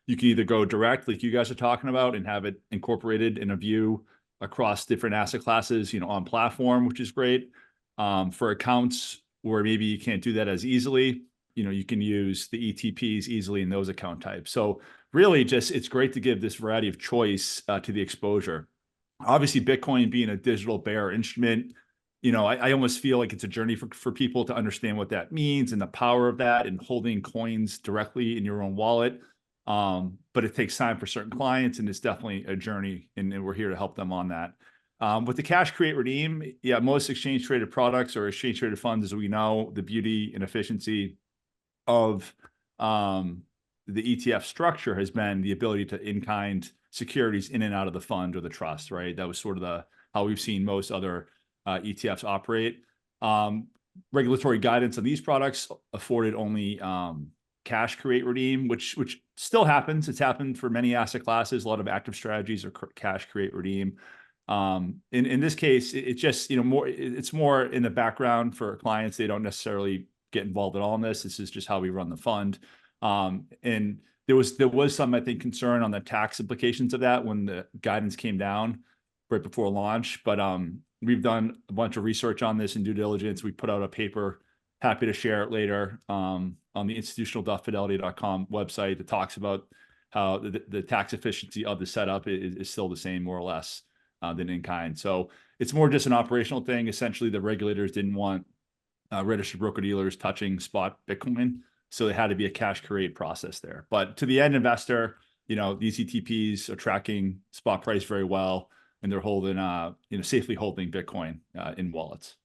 You can either go direct, like you guys are talking about, and have it incorporated in a view across different asset classes, on platform, which is great. For accounts where maybe you can't do that as easily, you can use the ETPs easily in those account types. So really, it's great to give this variety of choice to the exposure. Obviously, Bitcoin being a digital bearer instrument, I almost feel like it's a journey for people to understand what that means and the power of that, and holding coins directly in your own wallet. But it takes time for certain clients, and it's definitely a journey, and we're here to help them on that. With the cash, create, redeem, most exchange traded products or exchange traded funds, as we know, the beauty and efficiency of the ETF structure has been the ability to in-kind securities in and out of the fund or the trust, right? That was sort of how we've seen most other ETFs operate. Regulatory guidance on these products afforded only cash, create, redeem, which still happens. It's happened for many asset classes. A lot of active strategies are cash, create, redeem. In this case, it's just it's more in the background for clients. They don't necessarily get involved at all in this. This is just how we run the fund. And there was some, I think, concern on the tax implications of that when the guidance came down right before launch. But we've done a bunch of research on this and due diligence. We put out a paper, happy to share it later, on the institutional.fidelity.com website, that talks about how the tax efficiency of the setup is still the same, more or less, than in kind. So it's more just an operational thing. Essentially, the regulators didn't want registered broker-dealers touching spot Bitcoin, so they had to be a cash create process there. But to the end investor, these ETPs are tracking spot price very well, and they're holding, safely holding Bitcoin in wallets.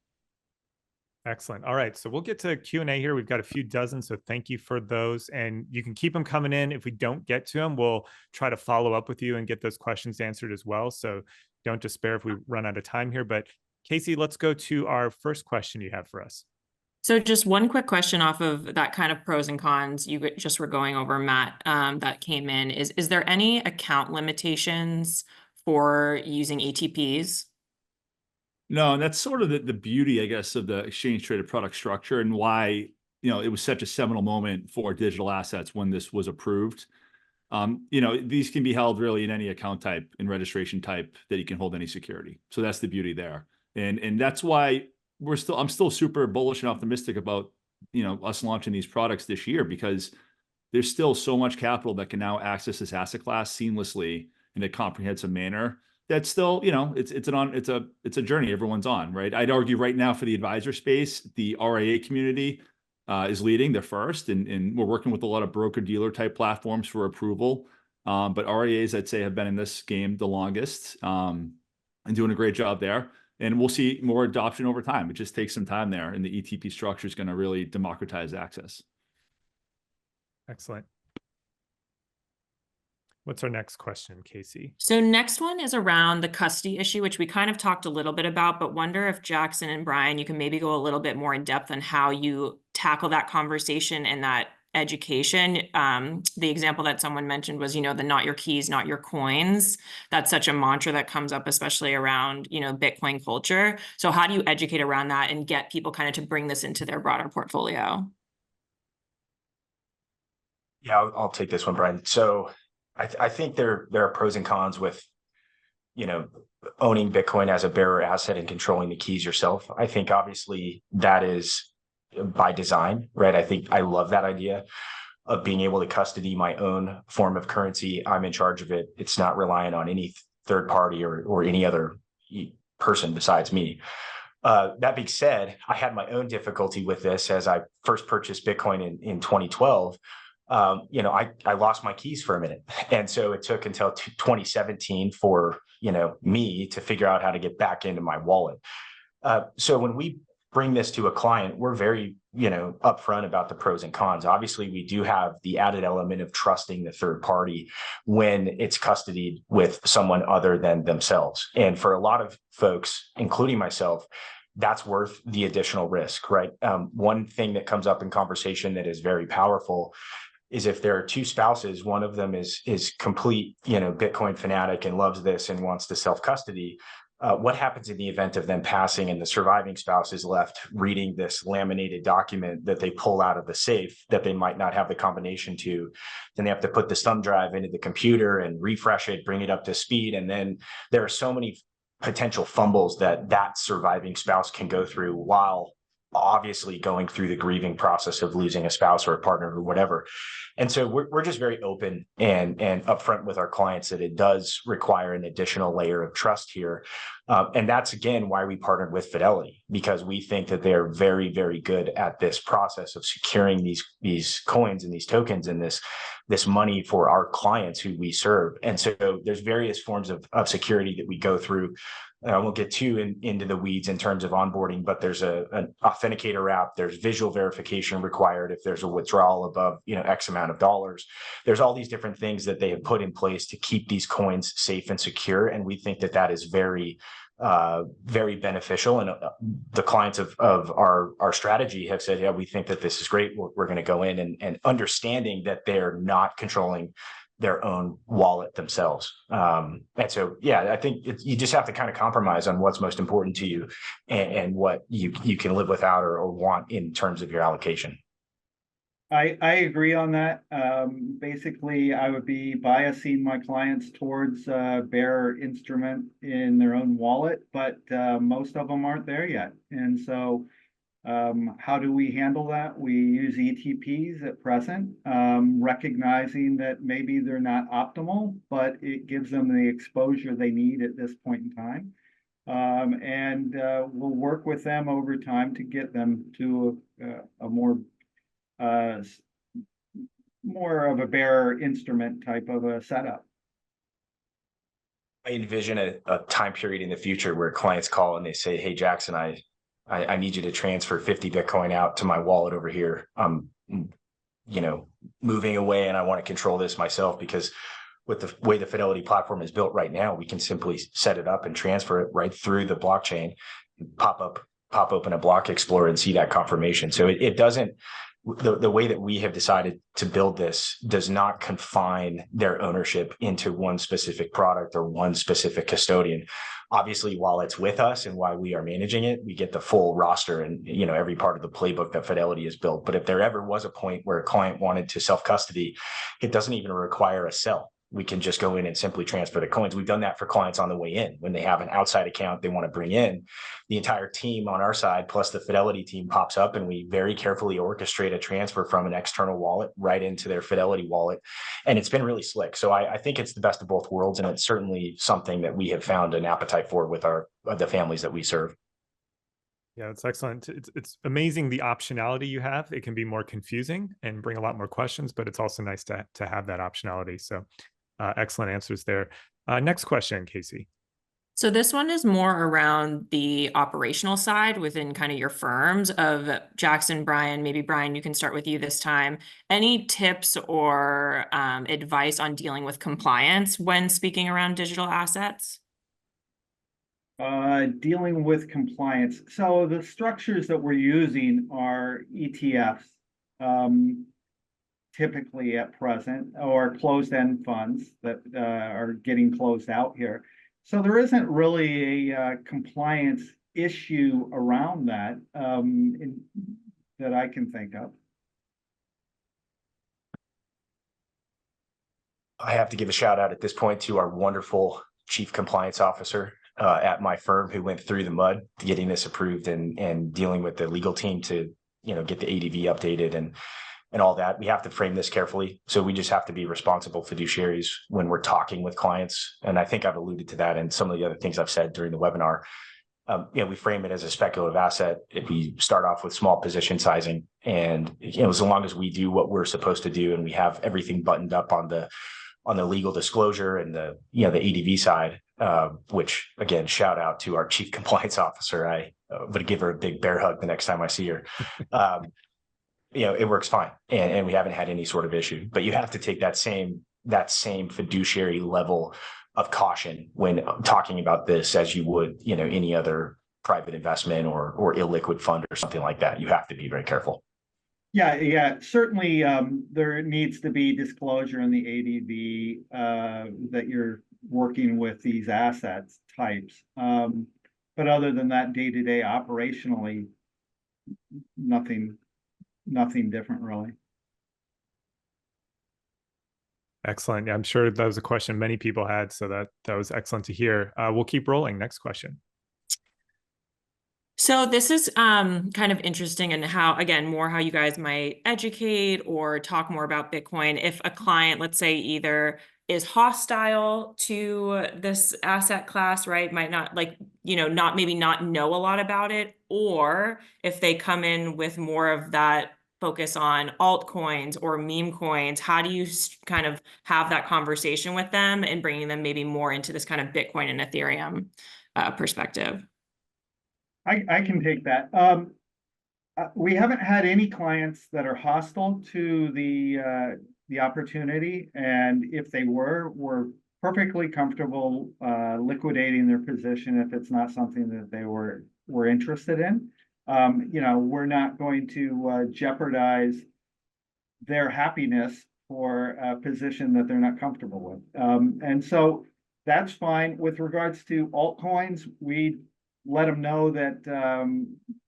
Excellent. All right, so we'll get to Q&A here. We've got a few dozen, so thank you for those. And you can keep them coming in. If we don't get to them, we'll try to follow up with you and get those questions answered as well. So don't despair if we run out of time here. But Casey, let's go to our first question you have for us. So just one quick question off of that kind of pros and cons you just were going over, Matt, that came in. Is there any account limitations for using ETPs? No, and that's sort of the beauty, I guess, of the exchange traded product structure, and why it was such a seminal moment for digital assets when this was approved. These can be held really in any account type and registration type that you can hold any security. So that's the beauty there, and that's why I'm still super bullish and optimistic about us launching these products this year, because there's still so much capital that can now access this asset class seamlessly in a comprehensive manner. That's still, it's a journey everyone's on, right? I'd argue right now for the advisor space, the RIA community is leading. They're first, and we're working with a lot of broker-dealer type platforms for approval. But RIAs, I'd say, have been in this game the longest and doing a great job there. And we'll see more adoption over time. It just takes some time there, and the ETP structure is going to really democratize access. Excellent. What's our next question, Casey? So next one is around the custody issue, which we kind of talked a little bit about, but wonder if Jackson and Brian, you can maybe go a little bit more in depth on how you tackle that conversation and that education. The example that someone mentioned was, the not your keys, not your coins. That's such a mantra that comes up, especially around, Bitcoin culture. So how do you educate around that and get people kind of to bring this into their broader portfolio? Yeah, I'll take this one, Brian. So I think there are pros and cons with, owning Bitcoin as a bearer asset and controlling the keys yourself. I think obviously that is by design, right? I think I love that idea of being able to custody my own form of currency. I'm in charge of it. It's not reliant on any third party or any other person besides me. That being said, I had my own difficulty with this as I first purchased Bitcoin in 2012. I lost my keys for a minute. And so it took until 2017 for, me to figure out how to get back into my wallet. So when we bring this to a client, we're very, upfront about the pros and cons. Obviously, we do have the added element of trusting the third party when it's custodied with someone other than themselves. And for a lot of folks, including myself, that's worth the additional risk, right? One thing that comes up in conversation that is very powerful is if there are two spouses, one of them is complete, Bitcoin fanatic and loves this and wants to self-custody. What happens in the event of them passing and the surviving spouse is left reading this laminated document that they pull out of the safe that they might not have the combination to? Then they have to put the thumb drive into the computer and refresh it, bring it up to speed. And then there are so many potential fumbles that surviving spouse can go through while obviously going through the grieving process of losing a spouse or a partner or whatever. And so we're just very open and upfront with our clients that it does require an additional layer of trust here. And that's, again, why we partnered with Fidelity, because we think that they're very, very good at this process of securing these coins and these tokens and this money for our clients who we serve. And so there's various forms of security that we go through. I won't get too into the weeds in terms of onboarding, but there's an authenticator app. There's visual verification required if there's a withdrawal above, X amount of dollars. There's all these different things that they have put in place to keep these coins safe and secure. And we think that is very, very beneficial. And the clients of our strategy have said, yeah, we think that this is great. We're going to go in and understanding that they're not controlling their own wallet themselves. And so, yeah, I think you just have to kind of compromise on what's most important to you and what you can live without or want in terms of your allocation. I agree on that. Basically, I would be biasing my clients towards bearer instrument in their own wallet, but most of them aren't there yet. And so how do we handle that? We use ETPs at present, recognizing that maybe they're not optimal, but it gives them the exposure they need at this point in time. And we'll work with them over time to get them to a more of a bearer instrument type of a setup. I envision a time period in the future where clients call and they say, hey, Jackson, I need you to transfer 50 Bitcoin out to my wallet over here. I'm, moving away and I want to control this myself, because with the way the Fidelity platform is built right now, we can simply set it up and transfer it right through the blockchain, pop open a block explorer and see that confirmation. So it doesn't, the way that we have decided to build this does not confine their ownership into one specific product or one specific custodian. Obviously, while it's with us and while we are managing it, we get the full roster and every part of the playbook that Fidelity has built. But if there ever was a point where a client wanted to self-custody, it doesn't even require a sell. we can just go in and simply transfer the coins. We've done that for clients on the way in. When they have an outside account they want to bring in, the entire team on our side plus the Fidelity team pops up, and we very carefully orchestrate a transfer from an external wallet right into their Fidelity wallet. And it's been really slick. So I think it's the best of both worlds, and it's certainly something that we have found an appetite for with the families that we serve. Yeah, that's excellent. It's amazing the optionality you have. It can be more confusing and bring a lot more questions, but it's also nice to have that optionality. So excellent answers there. Next question, Casey. So this one is more around the operational side within kind of your firms of Jackson, Brian. Maybe Brian, you can start with you this time. Any tips or advice on dealing with compliance when speaking around digital assets? Dealing with compliance. So the structures that we're using are ETFs, typically at present, or closed-end funds that are getting closed out here. So there isn't really a compliance issue around that that I can think of. I have to give a shout out at this point to our wonderful chief compliance officer at my firm, who went through the mud getting this approved and dealing with the legal team to, get the ADV updated and all that. We have to frame this carefully. So we just have to be responsible fiduciaries when we're talking with clients. And I think I've alluded to that in some of the other things I've said during the webinar. We frame it as a speculative asset. If we start off with small position sizing, and as long as we do what we're supposed to do and we have everything buttoned up on the legal disclosure and the ADV side, which again, shout out to our chief compliance officer. I would give her a big bear hug the next time I see her. It works fine, and we haven't had any sort of issue. But you have to take that same fiduciary level of caution when talking about this as you would, any other private investment or illiquid fund or something like that. You have to be very careful. Yeah, certainly there needs to be disclosure in the ADV that you're working with these assets types. But other than that, day-to-day operationally, nothing different really. Excellent. I'm sure that was a question many people had, so that was excellent to hear. We'll keep rolling. Next question. So this is kind of interesting, and how you guys might educate or talk more about Bitcoin. If a client, let's say, either is hostile to this asset class, right, might not not know a lot about it, or if they come in with more of that focus on altcoins or meme coins, how do you kind of have that conversation with them and bringing them maybe more into this kind of Bitcoin and Ethereum perspective? I can take that. We haven't had any clients that are hostile to the opportunity, and if they we're perfectly comfortable liquidating their position if it's not something that they were interested in. We're not going to jeopardize their happiness for a position that they're not comfortable with. And so that's fine. With regards to altcoins, we let them know that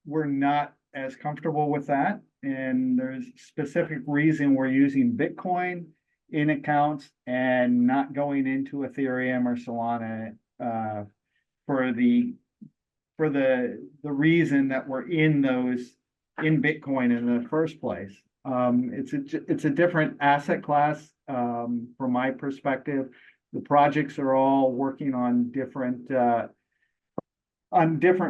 we're not as comfortable with that. And there's specific reason we're using Bitcoin in accounts and not going into Ethereum or Solana for the reason that we're in Bitcoin in the first place. It's a different asset class from my perspective. The projects are all working on different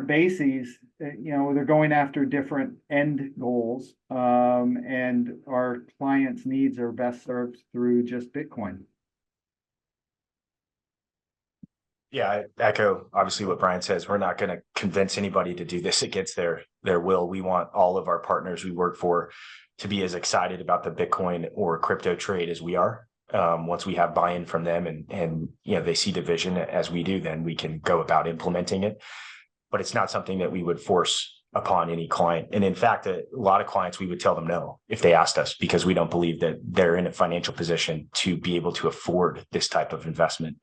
bases. They're going after different end goals, and our clients' needs are best served through just Bitcoin. Yeah, I echo obviously what Brian says. We're not going to convince anybody to do this against their will. We want all of our partners we work for to be as excited about the Bitcoin or crypto trade as we are. Once we have buy-in from them and they see the vision as we do, then we can go about implementing it. But it's not something that we would force upon any client. And in fact, a lot of clients, we would tell them no if they asked us, because we don't believe that they're in a financial position to be able to afford this type of investment.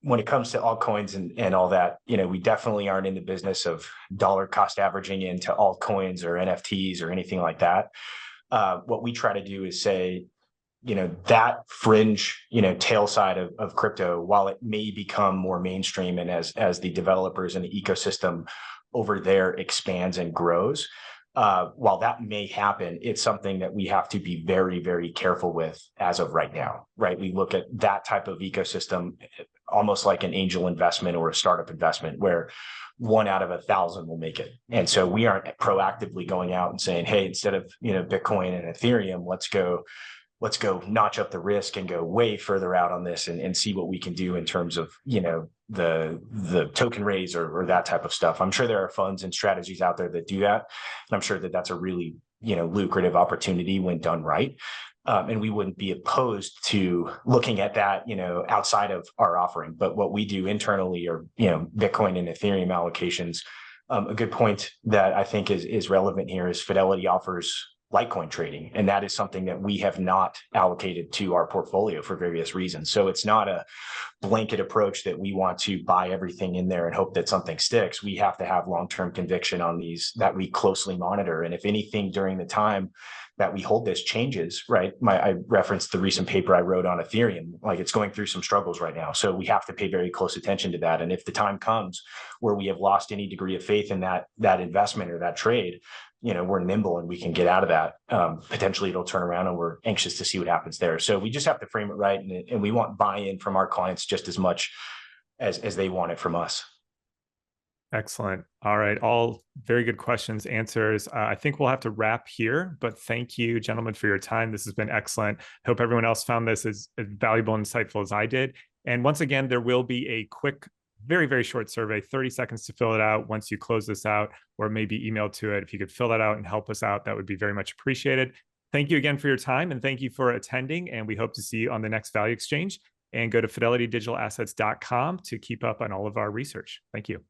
When it comes to altcoins and all that, we definitely aren't in the business of dollar cost averaging into altcoins or NFTs or anything like that. What we try to do is say, that fringe, tail side of crypto, while it may become more mainstream and as the developers and the ecosystem over there expands and grows, while that may happen, it's something that we have to be very, very careful with as of right now, right? We look at that type of ecosystem almost like an angel investment or a startup investment where 1 out of 1,000 will make it. And so we aren't proactively going out and saying, hey, instead of, Bitcoin and Ethereum, let's go notch up the risk and go way further out on this and see what we can do in terms of, the token raise or that type of stuff. I'm sure there are funds and strategies out there that do that. And I'm sure that that's a really, lucrative opportunity when done right. And we wouldn't be opposed to looking at that, outside of our offering. But what we do internally are, Bitcoin and Ethereum allocations. A good point that I think is relevant here is Fidelity offers Litecoin trading. And that is something that we have not allocated to our portfolio for various reasons. So it's not a blanket approach that we want to buy everything in there and hope that something sticks. We have to have long-term conviction on these that we closely monitor. And if anything during the time that we hold this changes, right? I referenced the recent paper I wrote on Ethereum, like it's going through some struggles right now. So we have to pay very close attention to that. And if the time comes where we have lost any degree of faith in that investment or that trade, we're nimble and we can get out of that. Potentially it'll turn around and we're anxious to see what happens there. So we just have to frame it right. And we want buy-in from our clients just as much as they want it from us. Excellent. All right. All very good questions, answers. I think we'll have to wrap here, but thank you, gentlemen, for your time. This has been excellent. Hope everyone else found this as valuable and insightful as I did. And once again, there will be a quick, very, very short survey, 30 seconds to fill it out once you close this out, or maybe email to it. If you could fill that out and help us out, that would be very much appreciated. Thank you again for your time, and thank you for attending. And we hope to see you on the next Value Exchange. And go to fidelitydigitalassets.com to keep up on all of our research. Thank you.